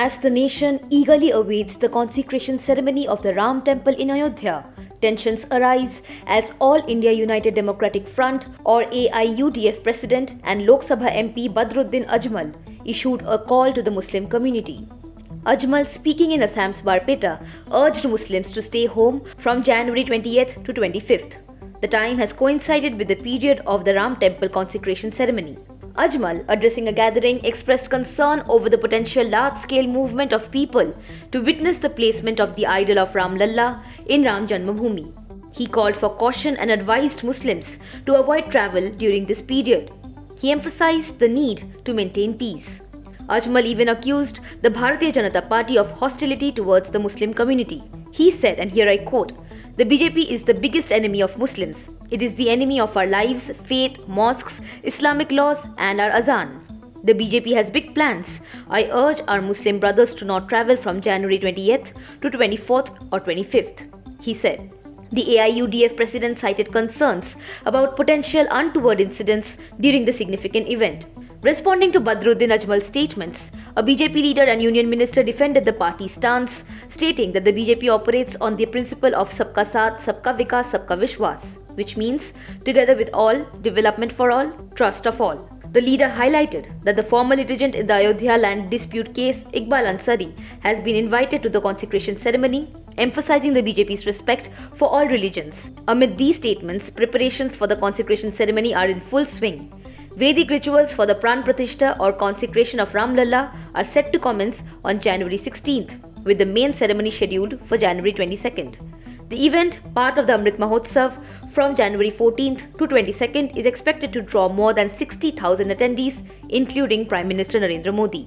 As the nation eagerly awaits the consecration ceremony of the Ram Temple in Ayodhya, tensions arise as All India United Democratic Front or AIUDF President and Lok Sabha MP Badruddin Ajmal issued a call to the Muslim community. Ajmal, speaking in Assam's Barpeta, urged Muslims to stay home from January 20th to 25th. The time has coincided with the period of the Ram Temple consecration ceremony. Ajmal, addressing a gathering, expressed concern over the potential large-scale movement of people to witness the placement of the idol of Ram Lalla in Ram Janmabhoomi. He called for caution and advised Muslims to avoid travel during this period. He emphasized the need to maintain peace. Ajmal even accused the Bharatiya Janata Party of hostility towards the Muslim community. He said, and here I quote, "The BJP is the biggest enemy of Muslims. It is the enemy of our lives, faith, mosques, Islamic laws and our azan. The BJP has big plans. I urge our Muslim brothers to not travel from January 20th to 24th or 25th, he said. The AIUDF president cited concerns about potential untoward incidents during the significant event. Responding to Badruddin Ajmal's statements, a BJP leader and union minister defended the party's stance, stating that the BJP operates on the principle of Sabka Saath, Sabka Vikas, Sabka Vishwas, which means together with all, development for all, trust of all. The leader highlighted that the former litigant in the Ayodhya land dispute case, Iqbal Ansari, has been invited to the consecration ceremony, emphasizing the BJP's respect for all religions. Amid these statements, preparations for the consecration ceremony are in full swing. Vedic rituals for the Pran Pratishtha or consecration of Ram Lalla are set to commence on January 16th, with the main ceremony scheduled for January 22nd. The event, part of the Amrit Mahotsav from January 14th to 22nd, is expected to draw more than 60,000 attendees, including Prime Minister Narendra Modi.